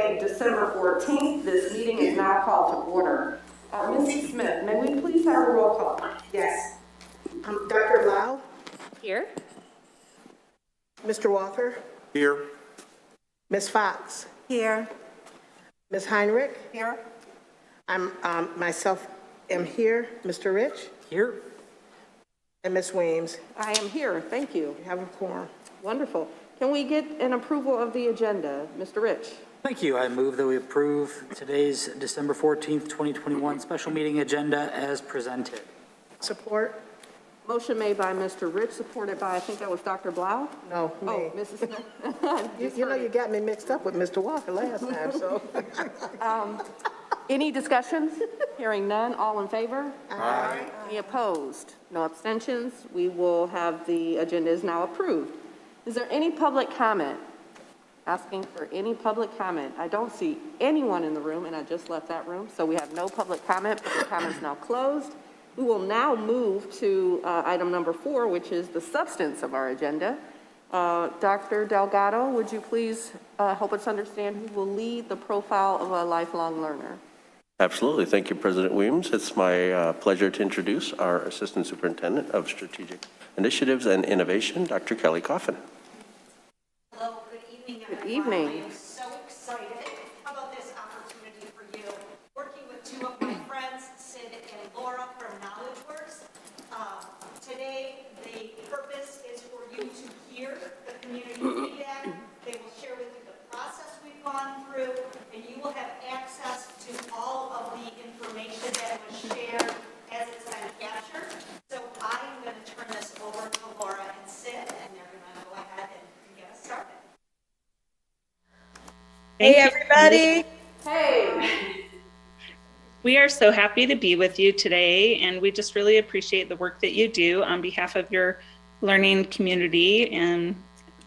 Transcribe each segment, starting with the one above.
Tuesday, December 14th. This meeting is now called to order. Mrs. Smith, may we please have a roll call? Yes. Dr. Lau? Here. Mr. Walker? Here. Ms. Fox? Here. Ms. Heinrich? Here. I'm myself am here. Mr. Rich? Here. And Ms. Weems. I am here. Thank you. We have a quorum. Wonderful. Can we get an approval of the agenda? Mr. Rich? Thank you. I move that we approve today's December 14th, 2021 special meeting agenda as presented. Support? Motion made by Mr. Rich, supported by, I think that was Dr. Blau? No, me. Oh, Mrs. Smith. You know you got me mixed up with Mr. Walker last time, so. Any discussions? Hearing none, all in favor? Aye. Any opposed? No abstentions? We will have the agenda is now approved. Is there any public comment? Asking for any public comment. I don't see anyone in the room, and I just left that room, so we have no public comment. Public comment is now closed. We will now move to item number 4, which is the substance of our agenda. Dr. Delgado, would you please help us understand who will lead the profile of a lifelong learner? Absolutely. Thank you, President Weems. It's my pleasure to introduce our Assistant Superintendent of Strategic Initiatives and Innovation, Dr. Kelly Coffin. Hello, good evening, everyone. Good evening. I am so excited about this opportunity for you. Working with two of my friends, Sid and Laura from KnowledgeWorks. Today, the purpose is for you to hear the community feedback. They will share with you the process we've gone through, and you will have access to all of the information that was shared as it's been captured. So I am going to turn this over to Laura and Sid, and they're going to go ahead and get us started. Hey, everybody. Hey. We are so happy to be with you today, and we just really appreciate the work that you do on behalf of your learning community and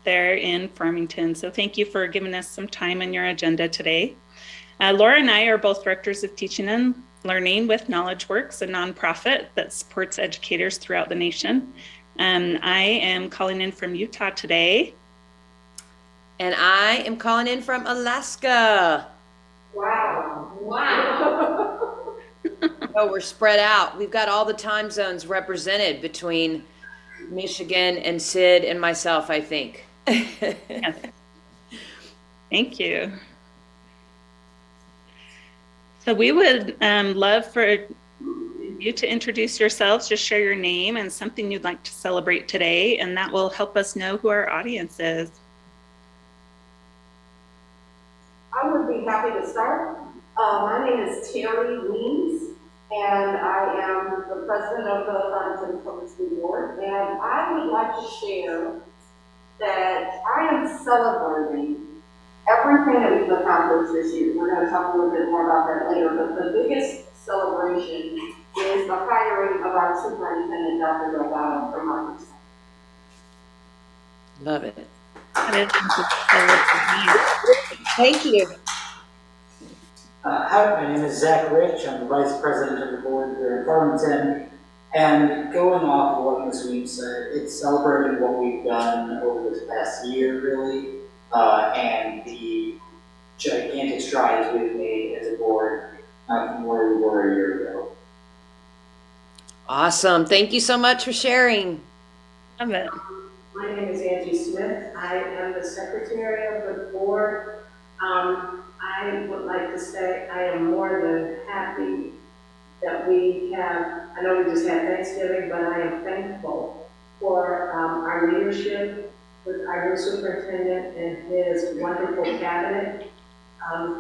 there in Farmington. So thank you for giving us some time on your agenda today. Laura and I are both directors of teaching and learning with KnowledgeWorks, a nonprofit that supports educators throughout the nation. I am calling in from Utah today. And I am calling in from Alaska. Wow. Oh, we're spread out. We've got all the time zones represented between Michigan and Sid and myself, I think. Yes. Thank you. So we would love for you to introduce yourselves, just share your name and something you'd like to celebrate today, and that will help us know who our audience is. I would be happy to start. My name is Terry Weems, and I am the president of the Farmington Public School Board, and I would like to share that I am celebrating everything that we've accomplished this year. We're going to talk a little bit more about that later, but the biggest celebration is the hiring of our superintendent, Dr. Delgado, from our perspective. Love it. Thank you. Hi, my name is Zach Rich. I'm the vice president of the board here in Farmington. And going off of what Ms. Weems said, it's celebrating what we've done over this past year, really, and the gigantic strides we've made as a board from where we were a year ago. Awesome. Thank you so much for sharing. Love it. My name is Angie Smith. I am the secretary of the board. I would like to say I am more than happy that we have, I know we just had Thanksgiving, but I am thankful for our leadership with our new superintendent and his wonderful cabinet,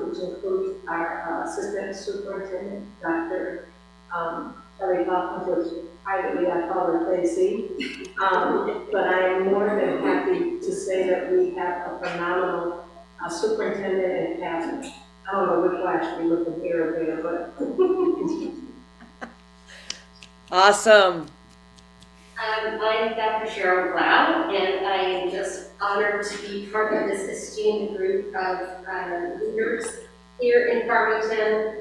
which includes our assistant superintendent, Dr. Kelly Coffin, which privately I call her KC. But I am more than happy to say that we have a phenomenal superintendent and cabinet. I don't know which flash we look from here or there, but. Awesome. I'm Dr. Cheryl Blau, and I am just honored to be part of this esteemed group of leaders here in Farmington,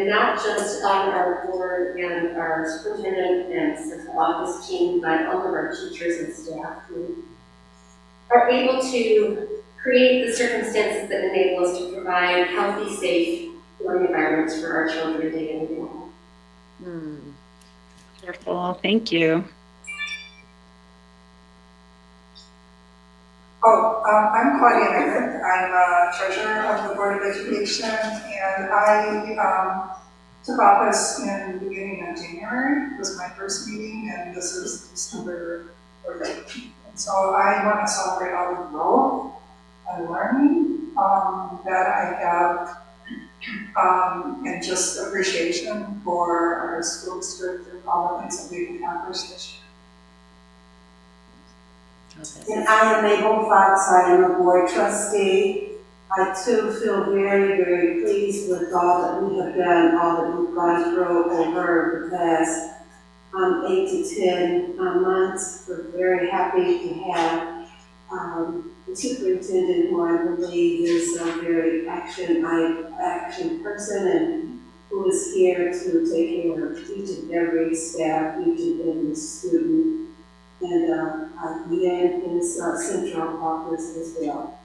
not just on our board and our superintendent and central office team, but all of our teachers and staff who are able to create the circumstances that enable us to provide healthy, safe learning environments for our children day in and day out. Wonderful. Thank you. I'm Claudia Emmett. I'm treasurer of the Board of Education, and I took office in the beginning of January. It was my first meeting, and this is December 14th. And so I want to celebrate all the growth and learning that I have, and just appreciation for our school district and all the things that we've accomplished this year. And I am Mabel Fox. I am a board trustee. I too feel very, very pleased with all that we have done, all that we've gone through over the past 8 to 10 months. We're very happy to have the superintendent, who I believe is a very action person, and who is here to take care of each and every staff, each and every student. And again, his central office as well.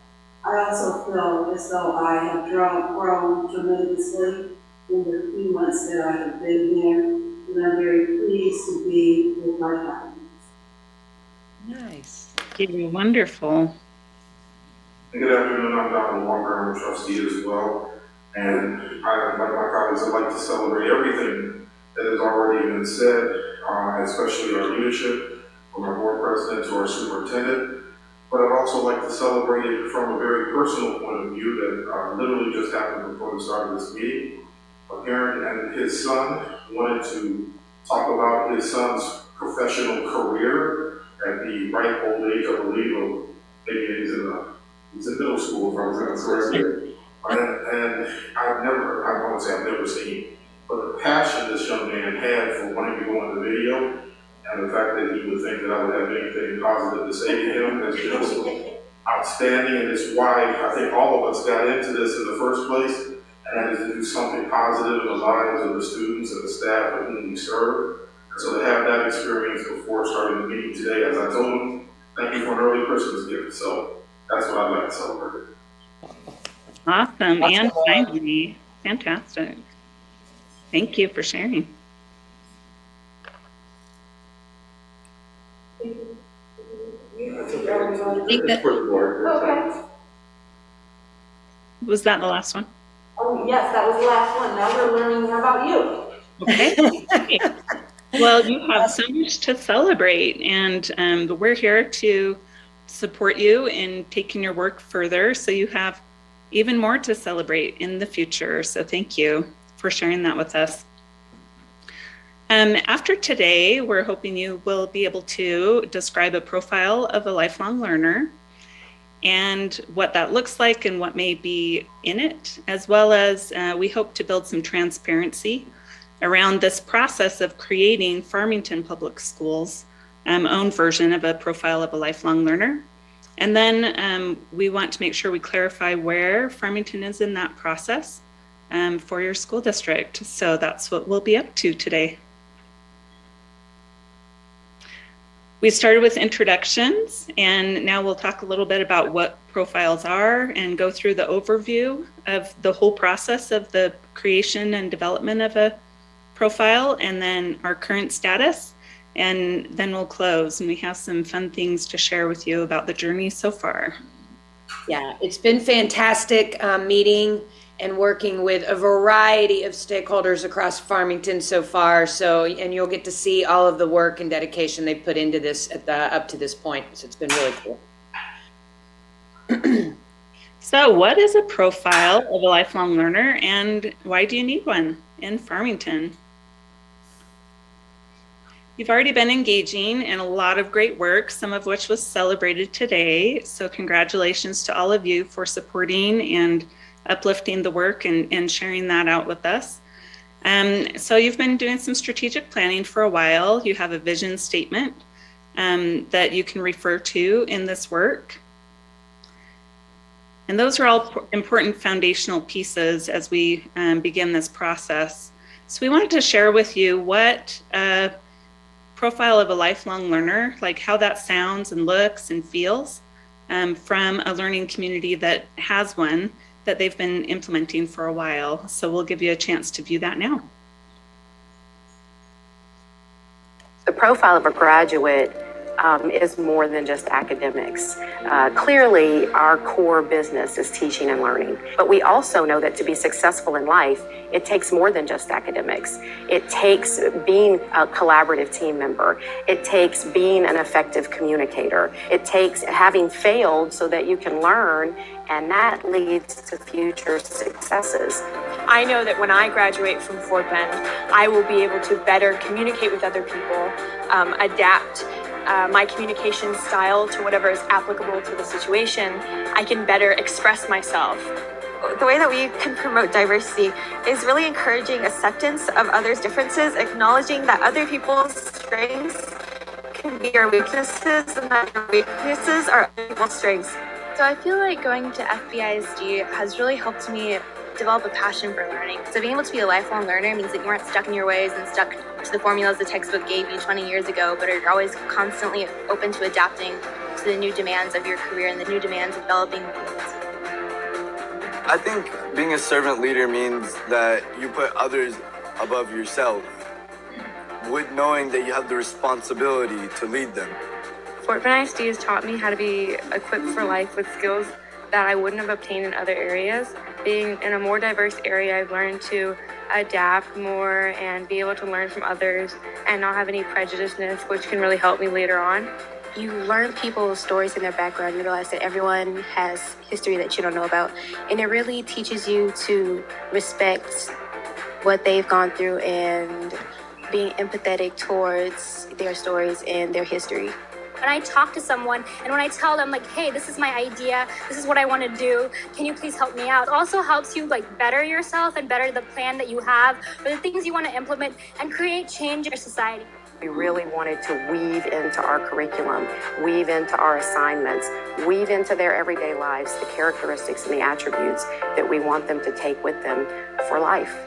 I also feel as though I have grown tremendously in the few months that I have been here, and I'm very pleased to be with my colleagues. Nice. You're wonderful. Good afternoon, I'm Donald Walker, I'm a trustee as well. And I, like my colleagues, I'd like to celebrate everything that has already been said, especially our leadership, from our board president to our superintendent. But I'd also like to celebrate it from a very personal point of view that literally just happened before the start of this meeting. A parent and his son wanted to talk about his son's professional career at the ripe old age, I believe, of maybe he's in middle school, if I was correct. And I won't say I've never seen, but the passion this young man had for wanting to go on the video, and the fact that he would think that I would have anything positive to say to him is just outstanding. And it's why I think all of us got into this in the first place, and that is to do something positive in the lives of the students and the staff of whom we serve. And so to have that experience before starting the meeting today, as I told him, thank you for an early Christmas gift. So that's what I'd like to celebrate. Awesome. And timely. Fantastic. Thank you for sharing. Okay. Was that the last one? Oh, yes, that was the last one. Now we're learning about you. Okay. Well, you have so much to celebrate, and we're here to support you in taking your work further, so you have even more to celebrate in the future. So thank you for sharing that with us. After today, we're hoping you will be able to describe a profile of a lifelong learner and what that looks like and what may be in it, as well as we hope to build some transparency around this process of creating Farmington Public Schools' own version of a profile of a lifelong learner. And then we want to make sure we clarify where Farmington is in that process for your school district. So that's what we'll be up to today. We started with introductions, and now we'll talk a little bit about what profiles are and go through the overview of the whole process of the creation and development of a profile, and then our current status, and then we'll close. And we have some fun things to share with you about the journey so far. Yeah, it's been fantastic meeting and working with a variety of stakeholders across Farmington so far. So, and you'll get to see all of the work and dedication they put into this up to this point. So it's been really cool. So what is a profile of a lifelong learner, and why do you need one in Farmington? You've already been engaging in a lot of great work, some of which was celebrated today. So congratulations to all of you for supporting and uplifting the work and sharing that out with us. So you've been doing some strategic planning for a while. You have a vision statement that you can refer to in this work. And those are all important foundational pieces as we begin this process. So we wanted to share with you what a profile of a lifelong learner, like how that sounds and looks and feels, from a learning community that has one that they've been implementing for a while. So we'll give you a chance to view that now. The profile of a graduate is more than just academics. Clearly, our core business is teaching and learning, but we also know that to be successful in life, it takes more than just academics. It takes being a collaborative team member. It takes being an effective communicator. It takes having failed so that you can learn, and that leads to future successes. I know that when I graduate from Fort Bend, I will be able to better communicate with other people, adapt my communication style to whatever is applicable to the situation. I can better express myself. The way that we can promote diversity is really encouraging acceptance of others' differences, acknowledging that other people's strengths can be our weaknesses and that our weaknesses are other people's strengths. So I feel like going to FBISD has really helped me develop a passion for learning. So being able to be a lifelong learner means that you aren't stuck in your ways and stuck to the formulas the textbook gave you 20 years ago, but you're always constantly open to adapting to the new demands of your career and the new demands of developing. I think being a servant leader means that you put others above yourself, with knowing that you have the responsibility to lead them. Fort Bend ISD has taught me how to be equipped for life with skills that I wouldn't have obtained in other areas. Being in a more diverse area, I've learned to adapt more and be able to learn from others and not have any prejudiceness, which can really help me later on. You learn people's stories and their background. You realize that everyone has history that you don't know about. And it really teaches you to respect what they've gone through and being empathetic towards their stories and their history. When I talk to someone and when I tell them like, hey, this is my idea, this is what I want to do, can you please help me out? It also helps you like better yourself and better the plan that you have or the things you want to implement and create change in your society. We really wanted to weave into our curriculum, weave into our assignments, weave into their everyday lives the characteristics and the attributes that we want them to take with them for life.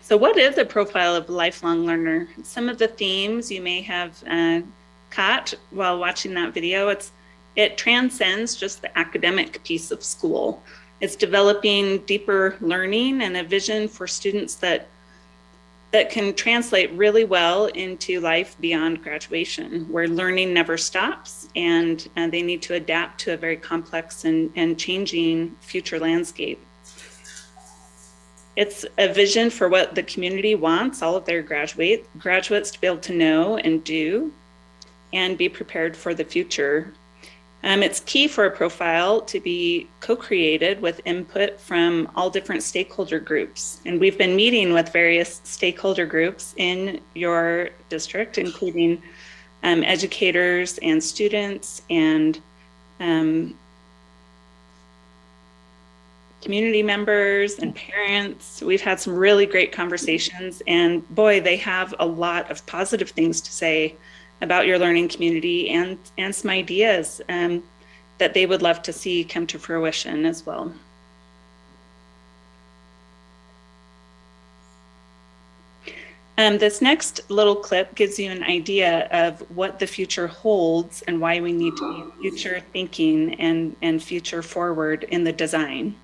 So what is a profile of a lifelong learner? Some of the themes you may have caught while watching that video, it transcends just the academic piece of school. It's developing deeper learning and a vision for students that can translate really well into life beyond graduation, where learning never stops and they need to adapt to a very complex and changing future landscape. It's a vision for what the community wants all of their graduates to be able to know and do and be prepared for the future. It's key for a profile to be co-created with input from all different stakeholder groups. And we've been meeting with various stakeholder groups in your district, including educators and students and community members and parents. We've had some really great conversations, and boy, they have a lot of positive things to say about your learning community and some ideas that they would love to see come to fruition as well. This next little clip gives you an idea of what the future holds and why we need to be future thinking and future forward in the design.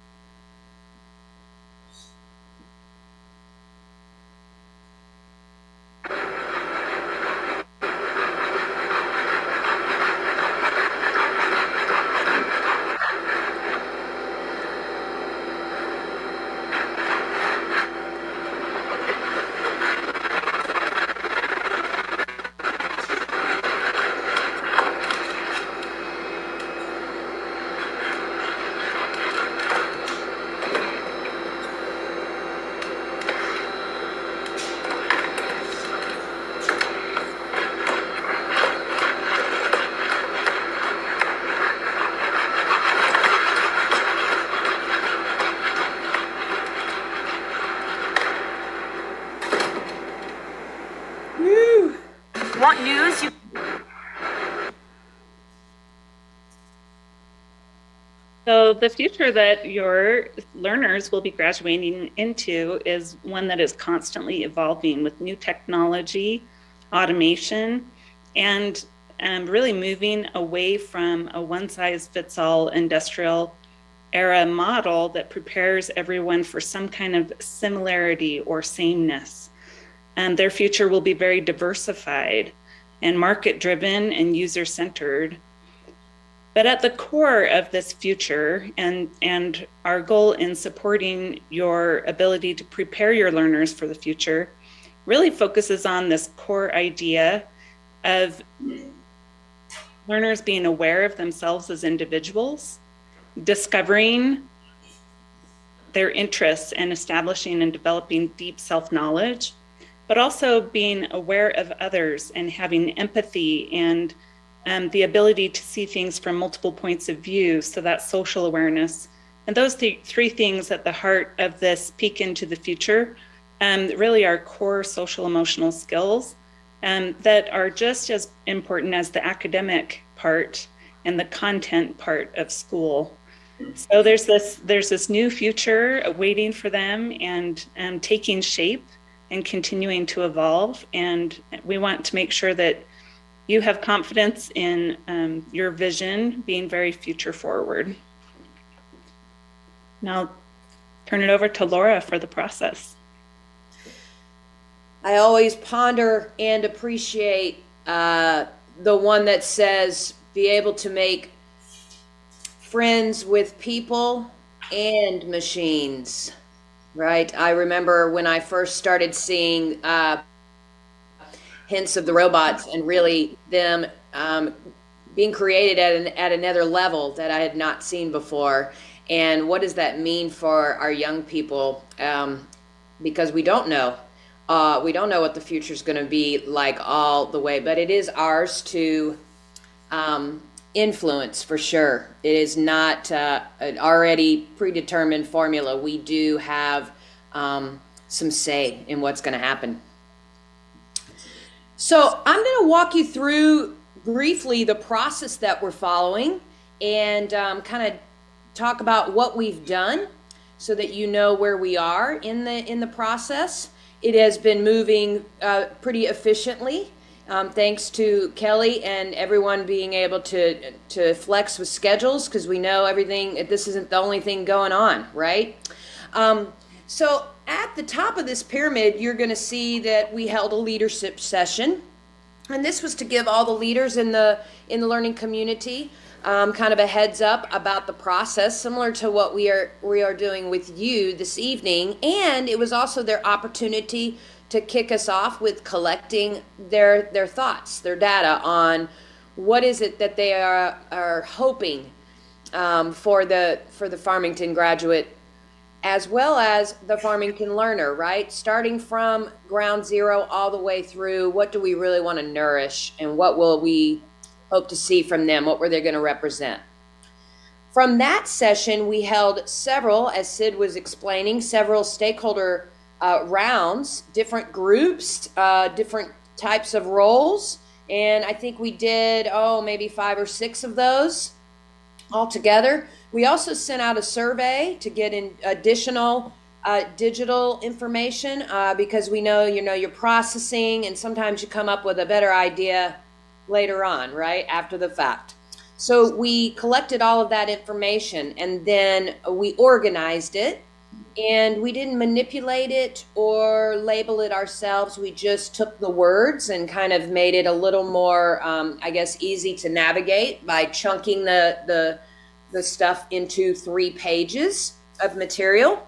Want news? So the future that your learners will be graduating into is one that is constantly evolving with new technology, automation, and really moving away from a one-size-fits-all industrial era model that prepares everyone for some kind of similarity or sameness. And their future will be very diversified and market-driven and user-centered. But at the core of this future and our goal in supporting your ability to prepare your learners for the future really focuses on this core idea of learners being aware of themselves as individuals, discovering their interests and establishing and developing deep self-knowledge, but also being aware of others and having empathy and the ability to see things from multiple points of view, so that social awareness. And those three things at the heart of this peek into the future really are core social emotional skills that are just as important as the academic part and the content part of school. So there's this new future waiting for them and taking shape and continuing to evolve. And we want to make sure that you have confidence in your vision being very future forward. Now I'll turn it over to Laura for the process. I always ponder and appreciate the one that says, be able to make friends with people and machines, right? I remember when I first started seeing hints of the robots and really them being created at another level that I had not seen before. And what does that mean for our young people? Because we don't know. We don't know what the future is going to be like all the way, but it is ours to influence for sure. It is not an already predetermined formula. We do have some say in what's going to happen. So I'm going to walk you through briefly the process that we're following and kind of talk about what we've done so that you know where we are in the process. It has been moving pretty efficiently, thanks to Kelly and everyone being able to flex with schedules, because we know everything, this isn't the only thing going on, right? So at the top of this pyramid, you're going to see that we held a leadership session, and this was to give all the leaders in the learning community kind of a heads up about the process, similar to what we are doing with you this evening. And it was also their opportunity to kick us off with collecting their thoughts, their data on what is it that they are hoping for the Farmington graduate, as well as the Farmington learner, right? Starting from ground zero all the way through, what do we really want to nourish and what will we hope to see from them? What were they going to represent? From that session, we held several, as Sid was explaining, several stakeholder rounds, different groups, different types of roles. And I think we did, maybe 5 or 6 of those altogether. We also sent out a survey to get in additional digital information because we know, you're processing and sometimes you come up with a better idea later on, right, after the fact. So we collected all of that information and then we organized it, and we didn't manipulate it or label it ourselves. We just took the words and kind of made it a little more, easy to navigate by chunking the stuff into 3 pages of material.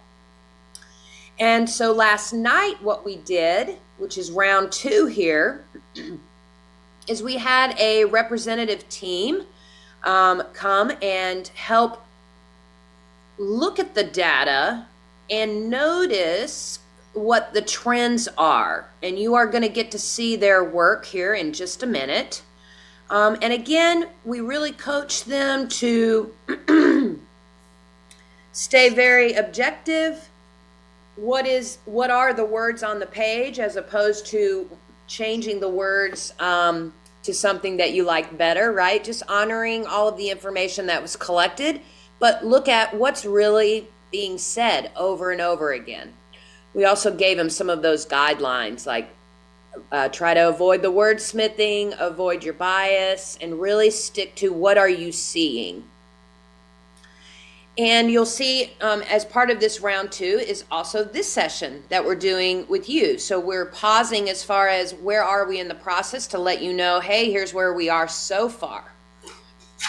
And so last night what we did, which is round 2 here, is we had a representative team come and help look at the data and notice what the trends are. And you are going to get to see their work here in just a minute. And again, we really coach them to stay very objective. What are the words on the page, as opposed to changing the words to something that you like better, right? Just honoring all of the information that was collected, but look at what's really being said over and over again. We also gave them some of those guidelines, like try to avoid the wordsmithing, avoid your bias, and really stick to what are you seeing. And you'll see as part of this round 2 is also this session that we're doing with you. So we're pausing as far as where are we in the process to let you know, hey, here's where we are so far.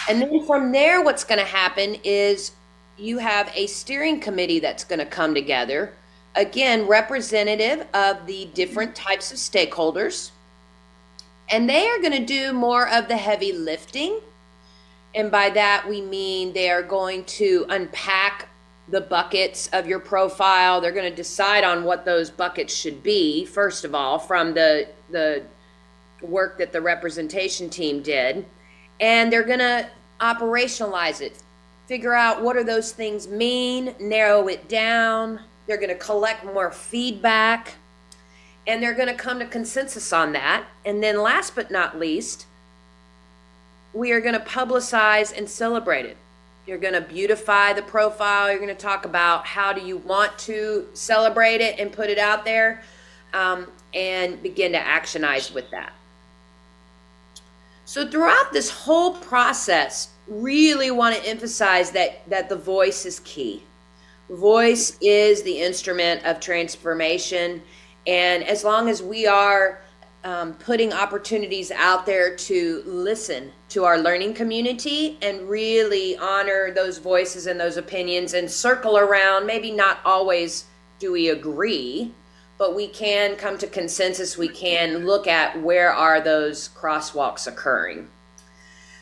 And then from there, what's going to happen is you have a steering committee that's going to come together. Again, representative of the different types of stakeholders. And they are going to do more of the heavy lifting. And by that, we mean they are going to unpack the buckets of your profile. They're going to decide on what those buckets should be, first of all, from the work that the representation team did. And they're going to operationalize it, figure out what do those things mean, narrow it down. They're going to collect more feedback, and they're going to come to consensus on that. And then last but not least, we are going to publicize and celebrate it. You're going to beautify the profile. You're going to talk about how do you want to celebrate it and put it out there, and begin to actionize with that. So throughout this whole process, really want to emphasize that the voice is key. Voice is the instrument of transformation. And as long as we are putting opportunities out there to listen to our learning community and really honor those voices and those opinions and circle around, maybe not always do we agree, but we can come to consensus. We can look at where are those crosswalks occurring.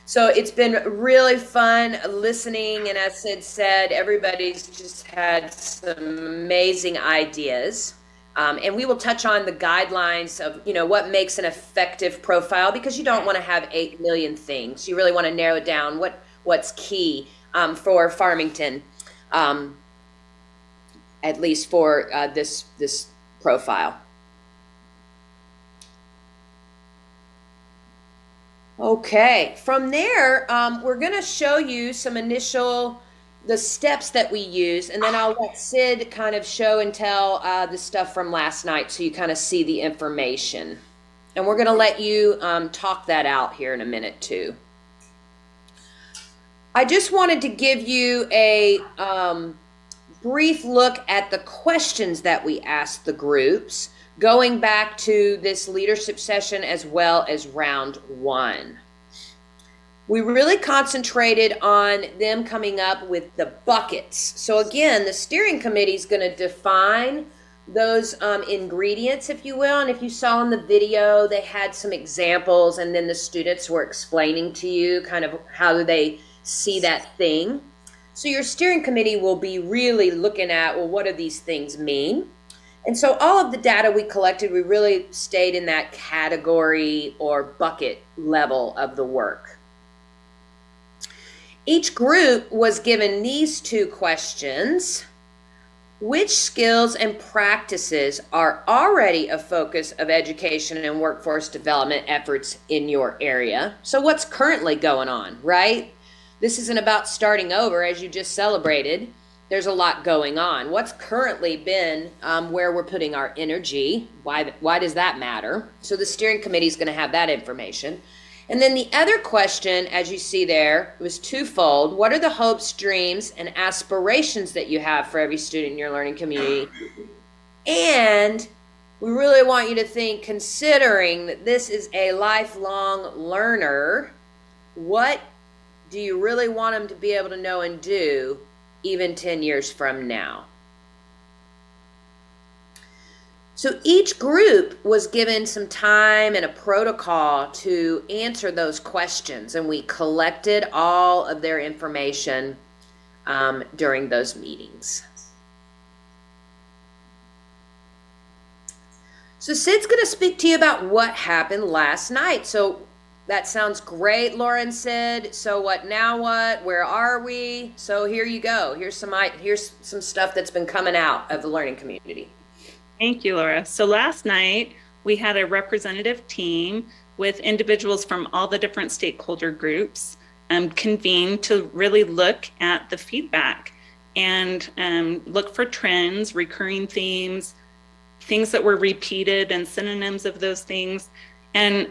So it's been really fun listening, and as Sid said, everybody's just had some amazing ideas. And we will touch on the guidelines of, what makes an effective profile, because you don't want to have 8 million things. You really want to narrow down what's key for Farmington, at least for this profile. Okay, from there, we're going to show you some the steps that we use, and then I'll let Sid kind of show and tell the stuff from last night so you kind of see the information. And we're going to let you talk that out here in a minute too. I just wanted to give you a brief look at the questions that we asked the groups, going back to this leadership session as well as round 1. We really concentrated on them coming up with the buckets. So again, the steering committee is going to define those ingredients, if you will. And if you saw in the video, they had some examples, and then the students were explaining to you kind of how do they see that thing. So your steering committee will be really looking at, well, what do these things mean? And so all of the data we collected, we really stayed in that category or bucket level of the work. Each group was given these 2 questions. Which skills and practices are already a focus of education and workforce development efforts in your area? So what's currently going on, right? This isn't about starting over, as you just celebrated. There's a lot going on. What's currently been where we're putting our energy? Why does that matter? So the steering committee is going to have that information. And then the other question, as you see there, was twofold. What are the hopes, dreams, and aspirations that you have for every student in your learning community? And we really want you to think, considering that this is a lifelong learner, what do you really want them to be able to know and do even 10 years from now? So each group was given some time and a protocol to answer those questions, and we collected all of their information during those meetings. So Sid's going to speak to you about what happened last night. So that sounds great, Laura and Sid. So what now what? Where are we? So here you go. Here's some stuff that's been coming out of the learning community. Thank you, Laura. So last night we had a representative team with individuals from all the different stakeholder groups. convened to really look at the feedback and look for trends, recurring themes, things that were repeated and synonyms of those things, and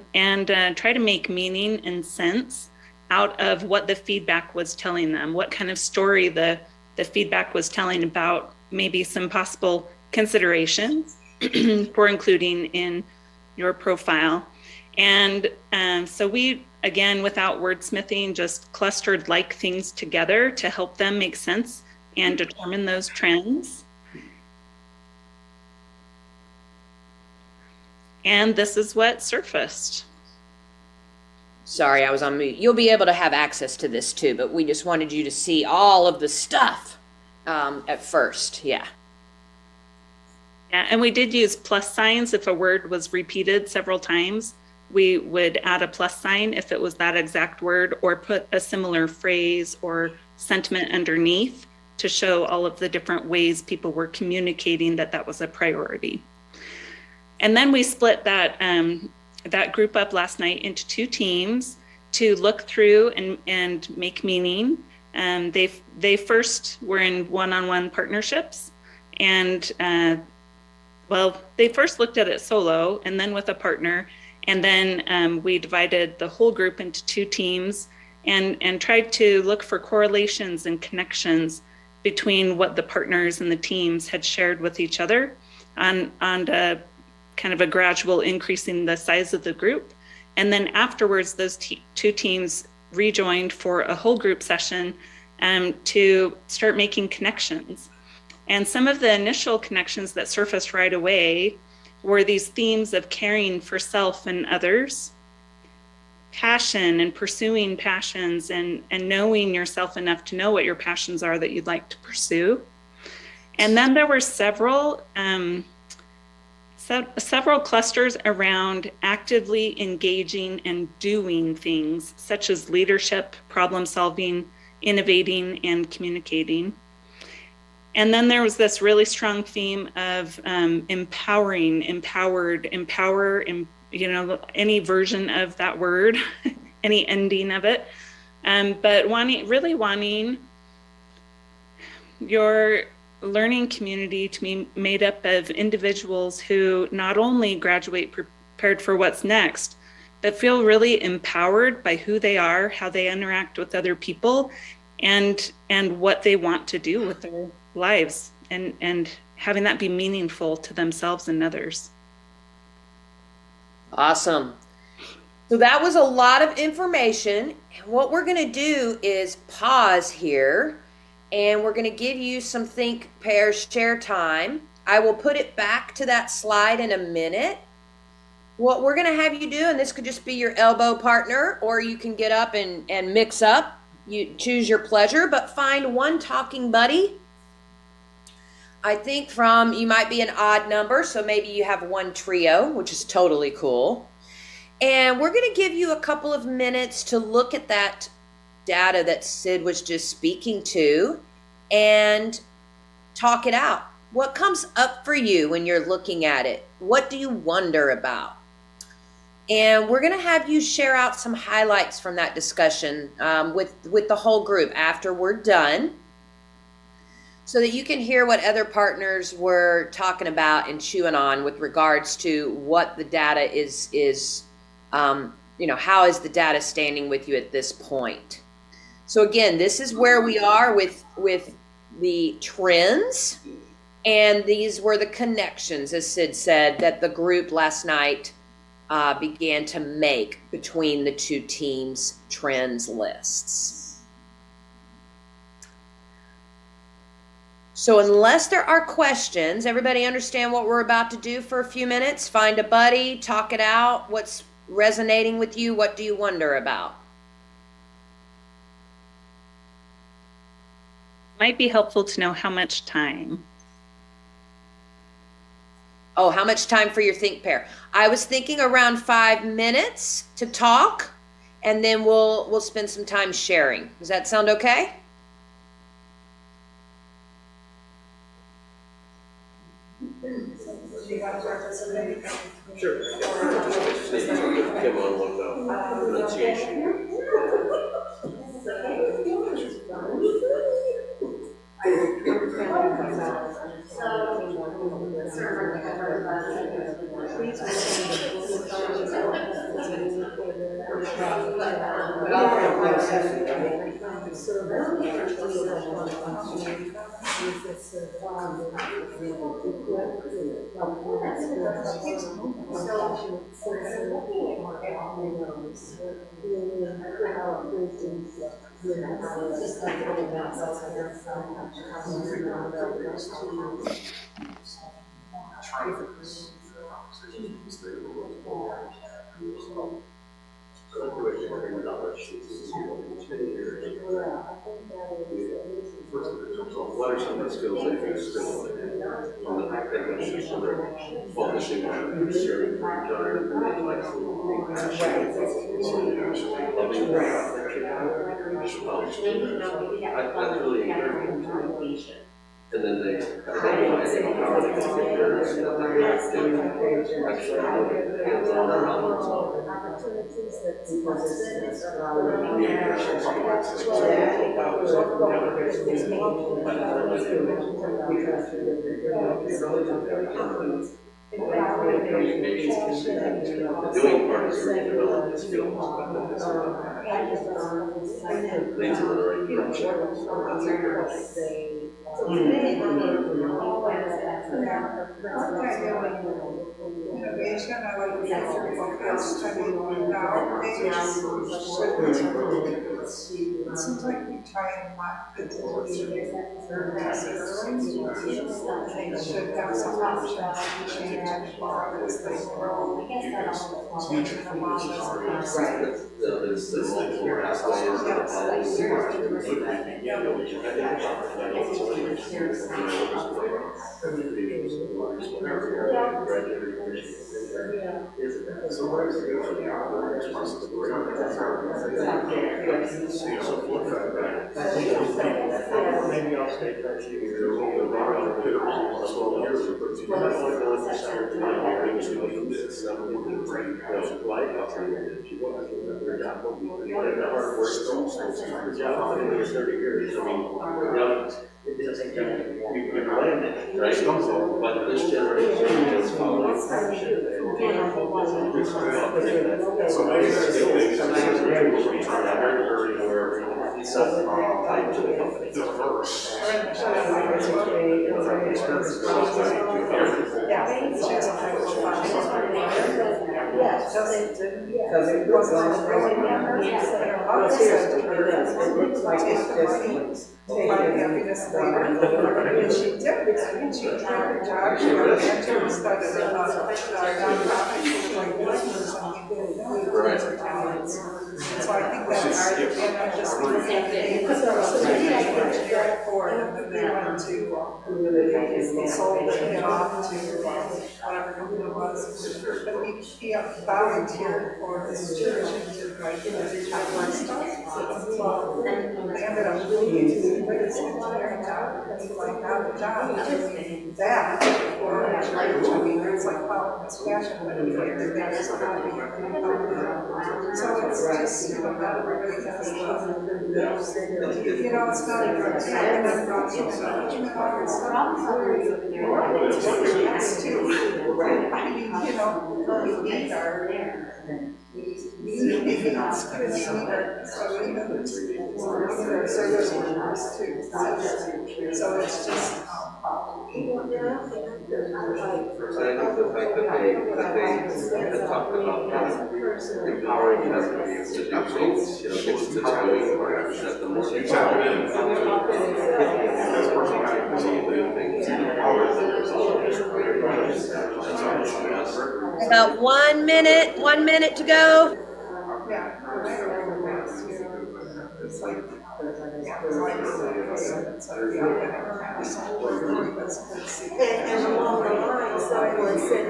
try to make meaning and sense out of what the feedback was telling them, what kind of story the feedback was telling about maybe some possible considerations for including in your profile. And so we, again, without wordsmithing, just clustered like things together to help them make sense and determine those trends. And this is what surfaced. Sorry, I was on mute. You'll be able to have access to this too, but we just wanted you to see all of the stuff at first. Yeah. Yeah, and we did use plus signs if a word was repeated several times. We would add a plus sign if it was that exact word, or put a similar phrase or sentiment underneath to show all of the different ways people were communicating that that was a priority. And then we split that that group up last night into 2 teams to look through and make meaning. They first were in one-on-one partnerships, and well, they first looked at it solo and then with a partner, and then we divided the whole group into 2 teams and tried to look for correlations and connections between what the partners and the teams had shared with each other on kind of a gradual increase in the size of the group. And then afterwards, those 2 teams rejoined for a whole group session to start making connections. And some of the initial connections that surfaced right away were these themes of caring for self and others, passion and pursuing passions, and knowing yourself enough to know what your passions are that you'd like to pursue. And then there were several clusters around actively engaging and doing things such as leadership, problem solving, innovating, and communicating. And then there was this really strong theme of empowering, empowered, empower, you know, any version of that word, any ending of it. But really wanting your learning community to be made up of individuals who not only graduate prepared for what's next, but feel really empowered by who they are, how they interact with other people, and what they want to do with their lives, and having that be meaningful to themselves and others. Awesome. So that was a lot of information. And what we're going to do is pause here, and we're going to give you some think, pair, share time. I will put it back to that slide in a minute. What we're going to have you do, and this could just be your elbow partner, or you can get up and mix up. You choose your pleasure, but find one talking buddy. I think you might be an odd number, so maybe you have one trio, which is totally cool. And we're going to give you a couple of minutes to look at that data that Sid was just speaking to and talk it out. What comes up for you when you're looking at it? What do you wonder about? And we're going to have you share out some highlights from that discussion with the whole group after we're done, so that you can hear what other partners were talking about and chewing on with regards to what the data is you know, how is the data standing with you at this point? So again, this is where we are with the trends, and these were the connections, as Sid said, that the group last night began to make between the 2 teams' trends lists. So unless there are questions, everybody understand what we're about to do for a few minutes? Find a buddy, talk it out. What's resonating with you? What do you wonder about? Might be helpful to know how much time. Oh, how much time for your think pair? I was thinking around 5 minutes to talk, and then we'll spend some time sharing. Does that sound okay? Sure. Kim on one pronunciation. What are some of the skills that you still on the fact that you're focusing on sharing that's really encouraging. And then they realize how they can get theirs, that they're actually hands-on around doing part is really developing skills, but this leads in the right direction. Innovation, I like the focus, I mean, now, it seems like we try and lock the doors they should have some options to change and borrow as they grow. There's multiple pathways that Maybe I'll stay back to but this generation is following And she did, and she did her job, she got an intern, started a nonprofit, like business, and we did her talents. So I think that's, and I just think that they engineering for, and then they went to, they sold it off to whatever company it was. But he volunteered for his church and did like, work stuff. So they ended up moving to the biggest engineering job, because he like got a job doing that for a church. I mean, it's like following his passion, but there's something. So it's just, not everybody has it's not a good thing, and I'm not so much, it's too, right? I mean, we need our, so even our service workers too. So it's just, I think the fact that they talked about empowering us to be able to do things, gets to doing that the more you tap in, About 1 minute to go. It's like, and along the line, someone said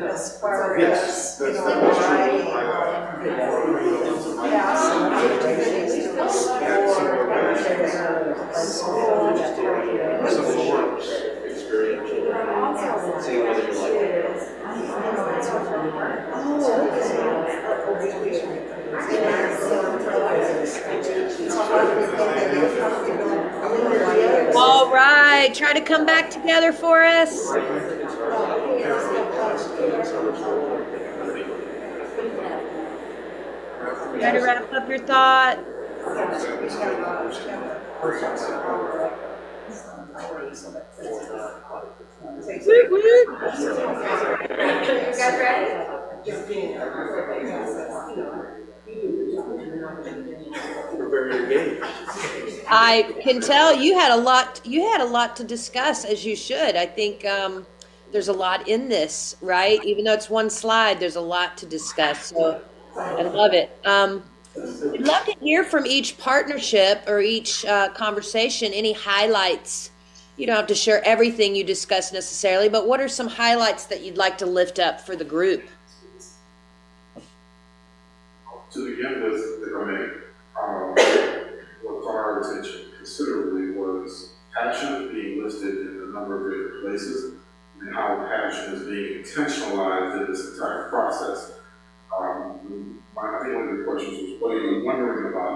as far as, variety seeing whether you like it. All right, right, try to come back together for us. Try to wrap up your thought. Woot, woot. You guys ready? I can tell you had a lot to discuss, as you should. I think there's a lot in this, right? Even though it's one slide, there's a lot to discuss. So I love it. We'd love to hear from each partnership or each conversation, any highlights. You don't have to share everything you discuss necessarily, but what are some highlights that you'd like to lift up for the group? To begin with, if I may, what caught our attention considerably was passion being listed in a number of different places and how passion is being intentionalized in this entire process. I think one of the questions was, what are you wondering about?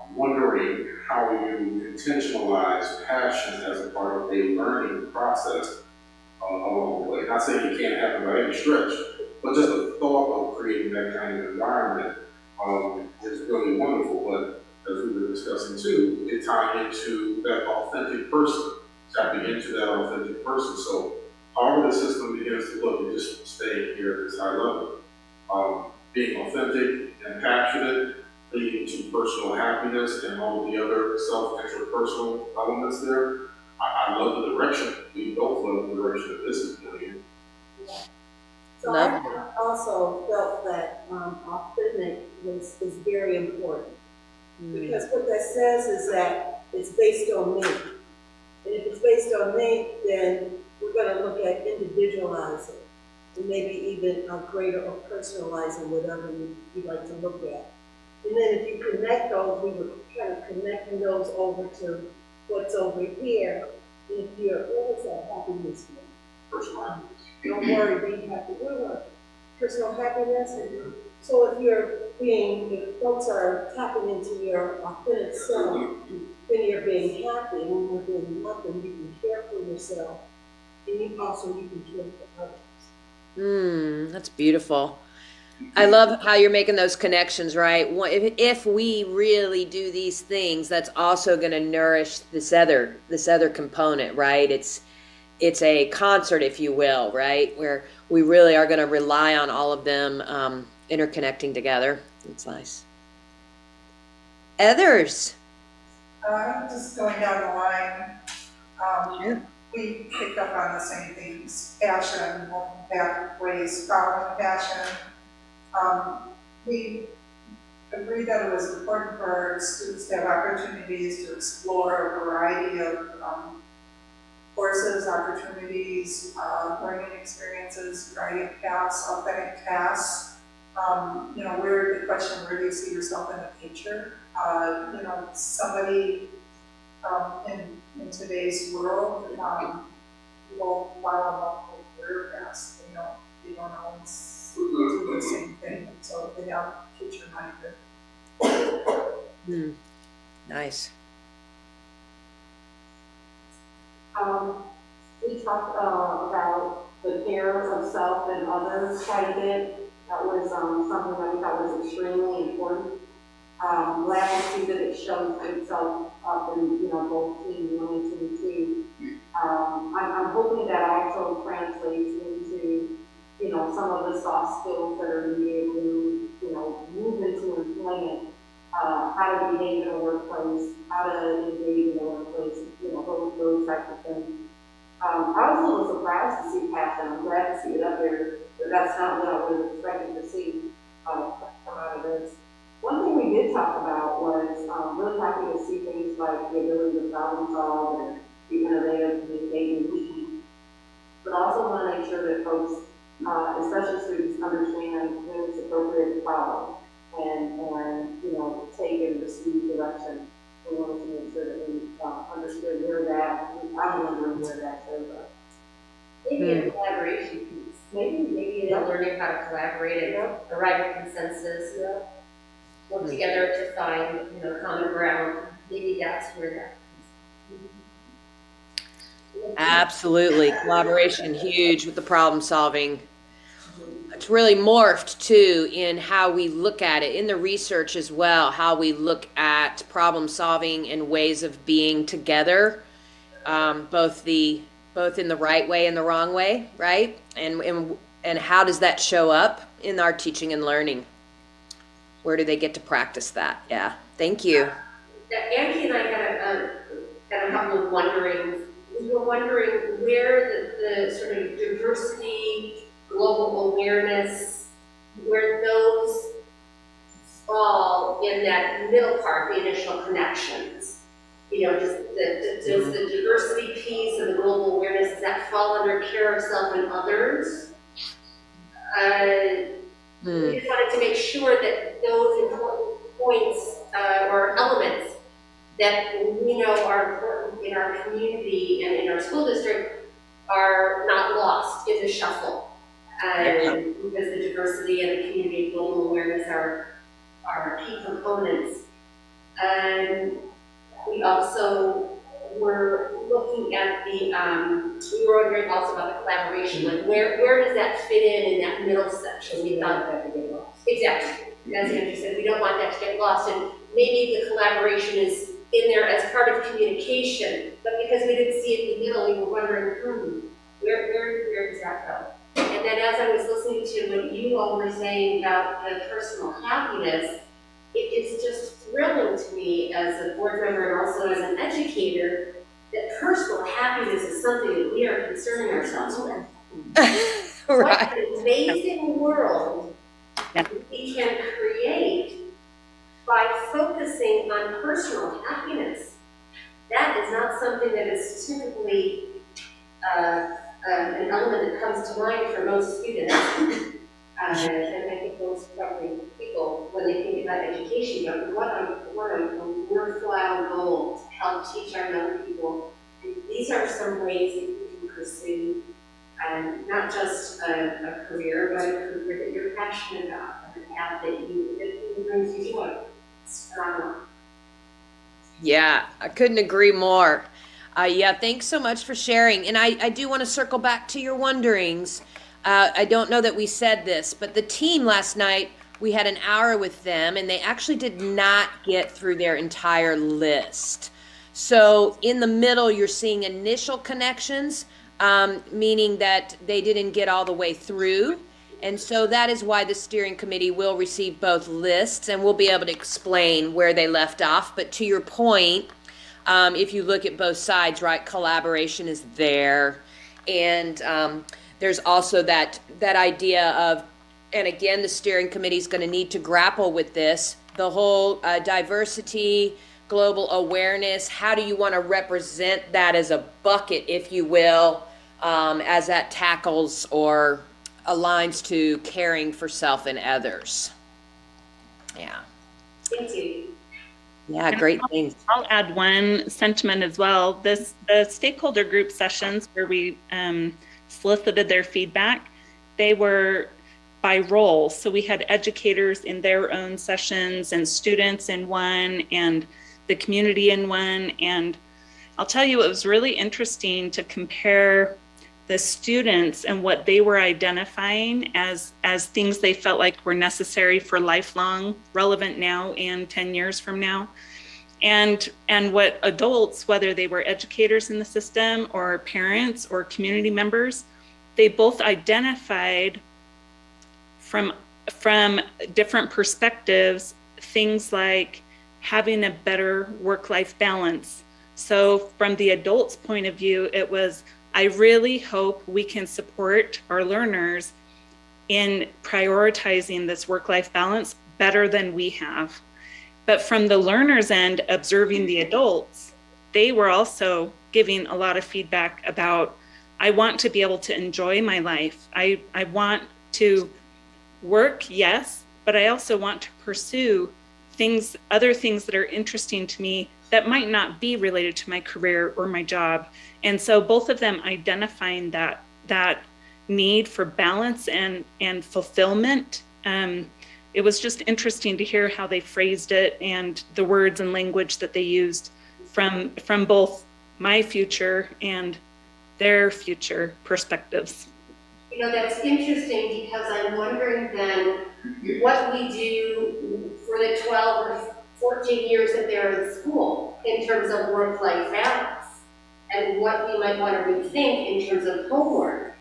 I'm wondering how you intentionalize passion as a part of a learning process along the way. Not saying it can't happen by any stretch, but just the thought of creating that kind of environment is really wonderful. But as we were discussing too, it tied into that authentic person, tapping into that authentic person. So however the system begins to look, and just staying here at this high level, being authentic and passionate, leading to personal happiness and all of the other self-interpersonal elements there. I love the direction. We both love the direction that this is going in. So I also felt that authentic is very important. Because what that says is that it's based on me. And if it's based on me, then we're going to look at individualizing and maybe even greater or personalizing whatever you'd like to look at. And then if you connect those, we were kind of connecting those over to what's over here. And if you're, what was that, happiness? Don't worry, be happy. Personal happiness. And so if folks are tapping into your authentic self, then you're being happy. And when you're being happy, you can care for yourself. And you can care for others. That's beautiful. I love how you're making those connections, right? If we really do these things, that's also going to nourish this other component, right? It's a concert, if you will, right? Where we really are going to rely on all of them interconnecting together. It's nice. Others? Just going down the line. Sure. We picked up on the same things: passion, pathways, following passion. We agreed that it was important for our students to have opportunities to explore a variety of courses, opportunities, learning experiences, variety of paths, authentic paths. The question, where do you see yourself in the future? Somebody in today's world will follow multiple career paths. They don't always do the same thing, so they have future minded. Nice. We talked about the care of self and others quite a bit. That was something that we thought was extremely important. Glad to see that it shows itself up in both team 1 and team 2. I'm hoping that also translates into some of the soft skills that are needed to move into employment, how to behave in a workplace, how to engage in a workplace, those types of things. I was a little surprised to see passion. I'm glad to see it up there, but that's not what I was expecting to see come out of this. One thing we did talk about was really happy to see things like the ability to problem solve and be innovative, communicate, and lead. But also want to make sure that folks, especially students, understand when it's appropriate to follow and take and receive direction. We wanted to make sure that we understood where that, I'm wondering where that shows up. Maybe a collaboration piece. Maybe learning how to collaborate and arrive at consensus. Work together to find, common ground. Maybe that's where that Absolutely. Collaboration, huge with the problem solving. It's really morphed too in how we look at it in the research as well, how we look at problem solving and ways of being together, both in the right way and the wrong way, right? And how does that show up in our teaching and learning? Where do they get to practice that? Yeah, thank you. Angie and I had a couple of wonderings. We were wondering where the sort of diversity, global awareness, where those fall in that middle part, the initial connections. You know, does the diversity piece and the global awareness, does that fall under care of self and others? We just wanted to make sure that those important points or elements that we know are important in our community and in our school district are not lost in the shuffle. Because the diversity and the community and global awareness are key components. And we also were looking at we were wondering also about the collaboration, like where does that fit in that middle section? We thought that to get lost. Exactly, as Andrew said, we don't want that to get lost, and maybe the collaboration is in there as part of communication, but because we didn't see it in the middle, we were wondering, where does that go? And then as I was listening to what you all were saying about the personal happiness, it is just thrilling to me as a board member and also as an educator that personal happiness is something that we are concerning ourselves with. What an amazing world we can create by focusing on personal happiness. That is not something that is typically an element that comes to mind for most students. And I think most probably people, when they think about education, go, what a worthwhile goal to help teach our young people. And these are some ways that you can pursue not just a career, but a career that you're passionate about, and a path that brings you joy. It's phenomenal. Yeah, I couldn't agree more. Yeah, thanks so much for sharing. And I do want to circle back to your wonderings. I don't know that we said this, but the team last night, we had an hour with them, and they actually did not get through their entire list. So in the middle, you're seeing initial connections, meaning that they didn't get all the way through. And so that is why the steering committee will receive both lists, and we'll be able to explain where they left off. But to your point, if you look at both sides, right, collaboration is there. And there's also that idea of, and again, the steering committee is going to need to grapple with this, the whole diversity, global awareness. How do you want to represent that as a bucket, if you will, as that tackles or aligns to caring for self and others? Yeah. Thank you. Yeah, great things. I'll add one sentiment as well. The stakeholder group sessions where we solicited their feedback, they were by role. So we had educators in their own sessions and students in one and the community in one. And I'll tell you, it was really interesting to compare the students and what they were identifying as things they felt like were necessary for lifelong, relevant now and 10 years from now. And what adults, whether they were educators in the system or parents or community members, they both identified from different perspectives, things like having a better work-life balance. So from the adult's point of view, it was, I really hope we can support our learners in prioritizing this work-life balance better than we have. But from the learner's end, observing the adults, they were also giving a lot of feedback about, I want to be able to enjoy my life. I want to work, yes, but I also want to pursue other things that are interesting to me that might not be related to my career or my job. And so both of them identifying that need for balance and fulfillment. It was just interesting to hear how they phrased it and the words and language that they used from both my future and their future perspectives. You know, that's interesting because I'm wondering then what we do for the 12 or 14 years that they're in school in terms of work-life balance and what we might want to rethink in terms of homework.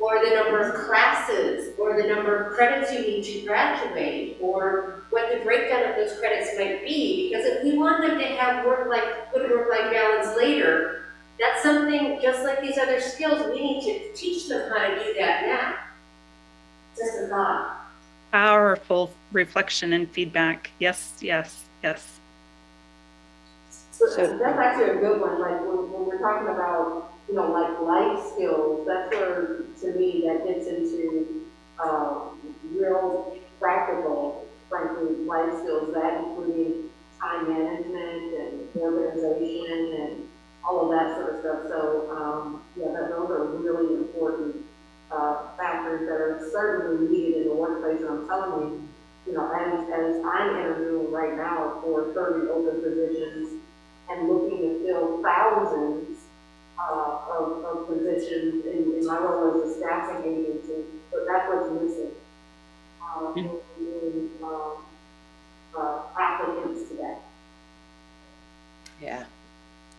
Or the number of classes, or the number of credits you need to graduate, or what the breakdown of those credits might be. Because if we want them to have good work-life balance later, that's something, just like these other skills, we need to teach them how to do that now. Just a thought. Powerful reflection and feedback. Yes, yes, yes. So that's actually a good one, like when we're talking about, you know, like life skills, that's where, to me, that gets into real practical, frankly, life skills, that including time management and organization and all of that sort of stuff. So, yeah, those are really important factors that are certainly needed in the workplace. And I'm telling you know, as I'm interviewing right now for 30 open positions and looking to fill thousands of positions in my role as a staffing agency, but that's what's missing in applicants today. Yeah.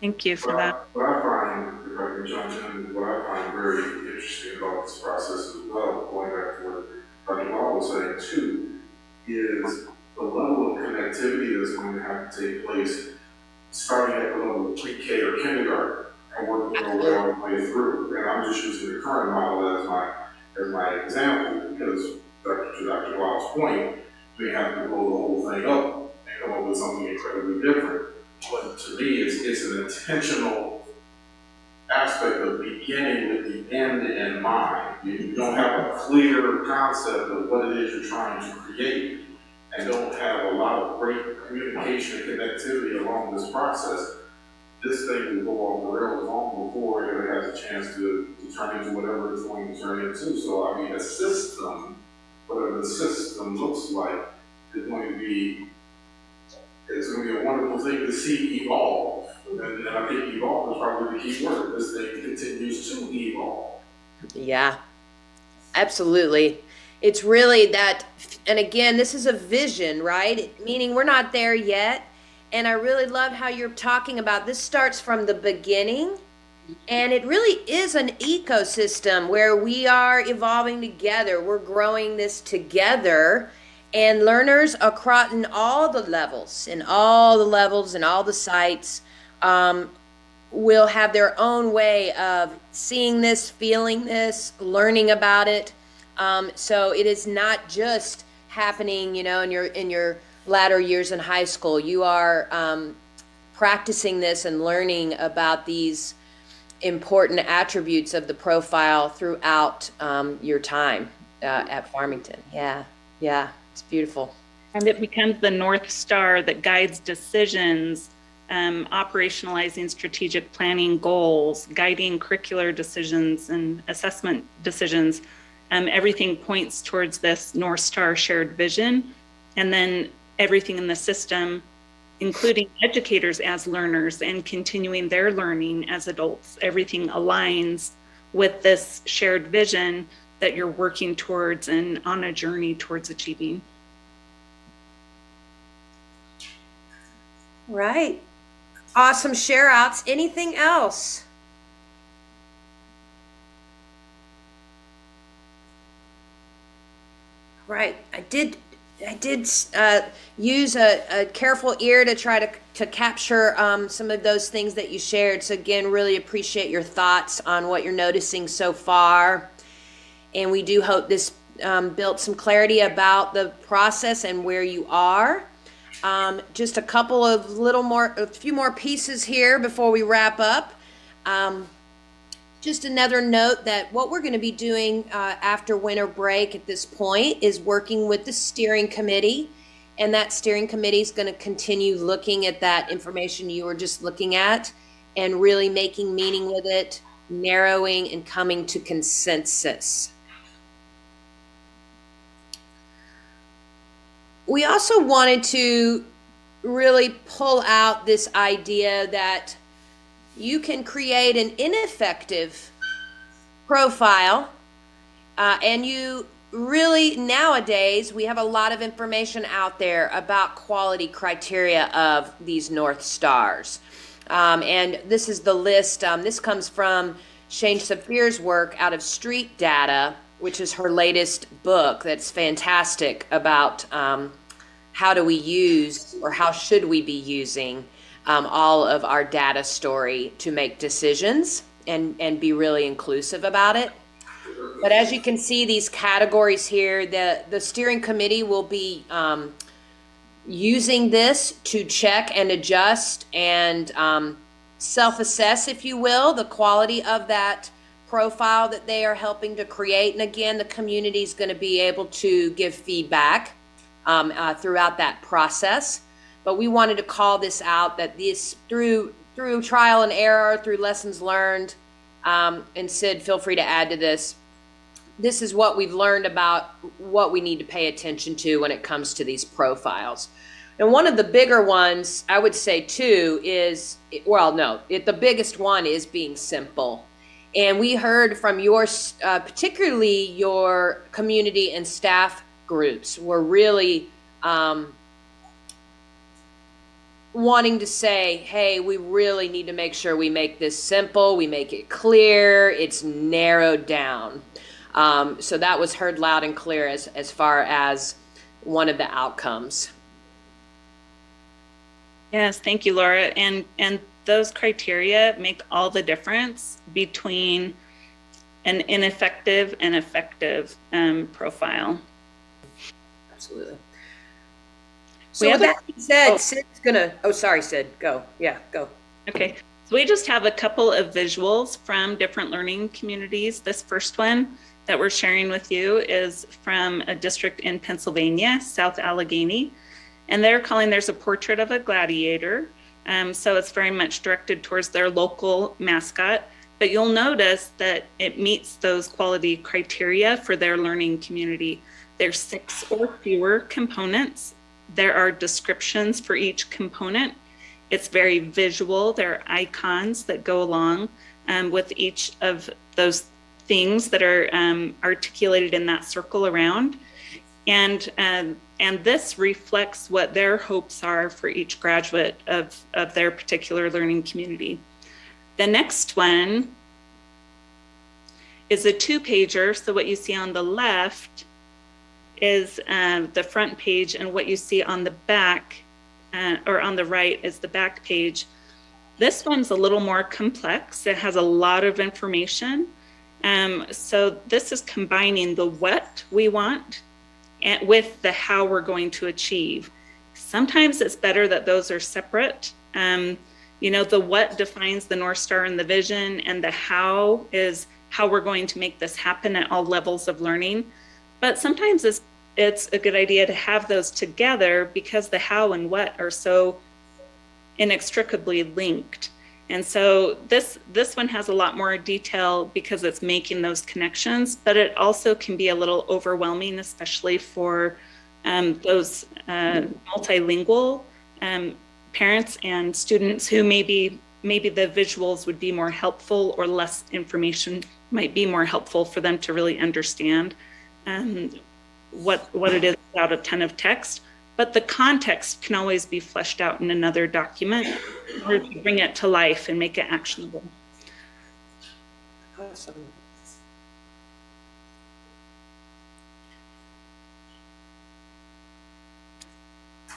Thank you for that. What I find, if I can jump in, what I find very interesting about this process as well, going back to what Dr. Law was saying too, is the level of connectivity that's going to have to take place starting at the level of pre-K or kindergarten and working our way all the way through. And I'm just using the current model as my example because to Dr. Law's point, we have to blow the whole thing up and come up with something incredibly different. But to me, it's an intentional aspect of beginning with the end in mind. You don't have a clear concept of what it is you're trying to create and don't have a lot of great communication and connectivity along this process. This thing will go off the rails long before it has a chance to turn into whatever it's going to turn into. So, I mean, a system, whatever the system looks like, is going to be a wonderful thing to see evolve. And I think evolve is probably the key word. This thing continues to evolve. Yeah, absolutely. It's really that, and again, this is a vision, right? Meaning we're not there yet. And I really love how you're talking about this starts from the beginning. And it really is an ecosystem where we are evolving together. We're growing this together. And learners across in all the levels and all the sites will have their own way of seeing this, feeling this, learning about it. So it is not just happening, you know, in your latter years in high school. You are practicing this and learning about these important attributes of the profile throughout your time at Farmington. Yeah. It's beautiful. And it becomes the North Star that guides decisions, operationalizing strategic planning goals, guiding curricular decisions and assessment decisions. Everything points towards this North Star shared vision. And then everything in the system, including educators as learners and continuing their learning as adults, everything aligns with this shared vision that you're working towards and on a journey towards achieving. Right. Awesome share outs. Anything else? Right. I did use a careful ear to try to capture some of those things that you shared. So again, really appreciate your thoughts on what you're noticing so far. And we do hope this built some clarity about the process and where you are. Just a couple of a few more pieces here before we wrap up. Just another note that what we're going to be doing after winter break at this point is working with the steering committee. And that steering committee is going to continue looking at that information you were just looking at and really making meaning with it, narrowing and coming to consensus. We also wanted to really pull out this idea that you can create an ineffective profile, and you really, nowadays, we have a lot of information out there about quality criteria of these North Stars. And this is the list. This comes from Shane Saphir's work out of Street Data, which is her latest book that's fantastic about how do we use, or how should we be using all of our data story to make decisions and be really inclusive about it. But as you can see, these categories here, the steering committee will be using this to check and adjust and self-assess, if you will, the quality of that profile that they are helping to create. And again, the community is going to be able to give feedback throughout that process. But we wanted to call this out, that this, through trial and error, through lessons learned, and Sid, feel free to add to this. This is what we've learned about what we need to pay attention to when it comes to these profiles. And one of the bigger ones, I would say too, is, well, no, the biggest one is being simple. And we heard from your, particularly your community and staff groups were really wanting to say, hey, we really need to make sure we make this simple, we make it clear, it's narrowed down. So that was heard loud and clear as far as one of the outcomes. Yes, thank you, Laura. And those criteria make all the difference between an ineffective and effective profile. Absolutely. So with that being said, Sid's gonna, oh, sorry, Sid, go. Yeah, go. Okay, so we just have a couple of visuals from different learning communities. This first one that we're sharing with you is from a district in Pennsylvania, South Allegheny. And they're calling theirs a portrait of a gladiator. So it's very much directed towards their local mascot. But you'll notice that it meets those quality criteria for their learning community. There's 6 or fewer components. There are descriptions for each component. It's very visual. There are icons that go along with each of those things that are articulated in that circle around. And this reflects what their hopes are for each graduate of their particular learning community. The next one is a 2-pager. So what you see on the left is the front page, and what you see on the back or on the right is the back page. This one's a little more complex. It has a lot of information. So this is combining the what we want and with the how we're going to achieve. Sometimes it's better that those are separate. You know, the what defines the North Star and the vision, and the how is how we're going to make this happen at all levels of learning. But sometimes it's a good idea to have those together because the how and what are so inextricably linked. And so this one has a lot more detail because it's making those connections, but it also can be a little overwhelming, especially for those multilingual parents and students who maybe the visuals would be more helpful, or less information might be more helpful for them to really understand what it is without a ton of text. But the context can always be fleshed out in another document in order to bring it to life and make it actionable. Awesome.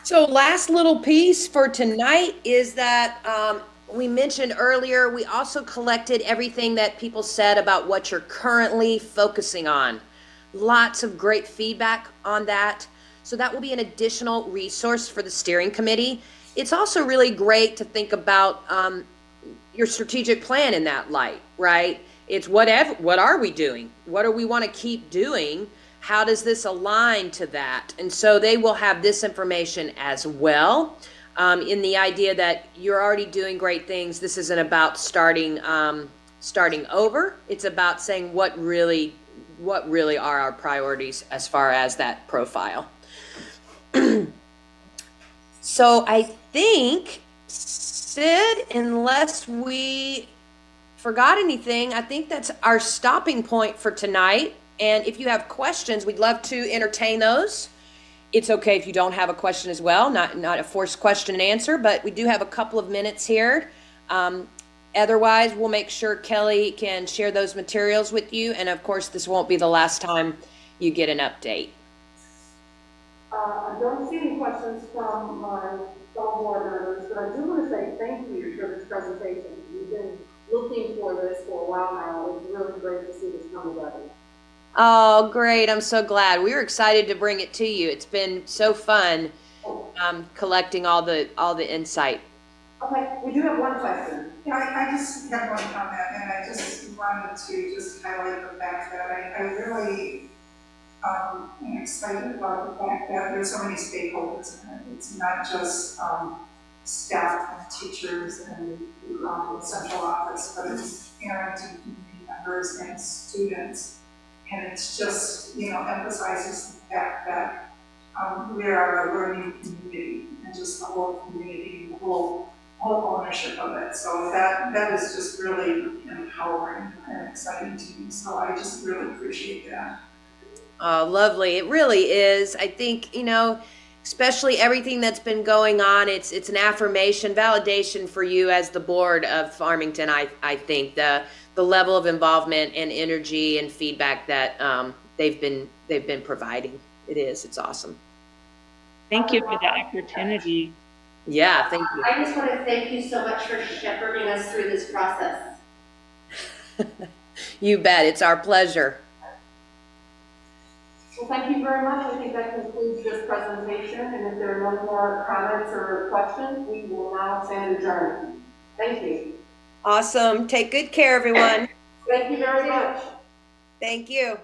So last little piece for tonight is that we mentioned earlier, we also collected everything that people said about what you're currently focusing on. Lots of great feedback on that. So that will be an additional resource for the steering committee. It's also really great to think about your strategic plan in that light, right? It's what are we doing? What do we want to keep doing? How does this align to that? And so they will have this information as well, in the idea that you're already doing great things. This isn't about starting over. It's about saying what really are our priorities as far as that profile. So I think Sid, unless we forgot anything, I think that's our stopping point for tonight. And if you have questions, we'd love to entertain those. It's okay if you don't have a question as well, not a forced question and answer, but we do have a couple of minutes here. Otherwise, we'll make sure Kelly can share those materials with you. And of course, this won't be the last time you get an update. I don't see any questions from my fellow board members, but I do want to say thank you for this presentation. We've been looking for this for a while now. It's really great to see this come together. Oh, great. I'm so glad. We were excited to bring it to you. It's been so fun collecting all the insight. Okay, we do have one question. Yeah, I just have one comment, and I just wanted to just highlight the fact that I really am excited about the fact that there's so many stakeholders in it. It's not just staff and teachers and central office, but it's parents and community members and students. And it's just, emphasizes the fact that we are a learning community and just the whole community, the whole ownership of it. So that is just really empowering and exciting to me. So I just really appreciate that. Oh, lovely. It really is. I think, especially everything that's been going on, it's an affirmation, validation for you as the board of Farmington. I think the level of involvement and energy and feedback that they've been providing. It's awesome. Thank you for the opportunity. Yeah, thank you. I just want to thank you so much for shepherding us through this process. You bet. It's our pleasure. Well, thank you very much. I think that concludes this presentation. And if there are no more comments or questions, we will now stand adjourned. Thank you. Awesome. Take good care, everyone. Thank you very much. Thank you.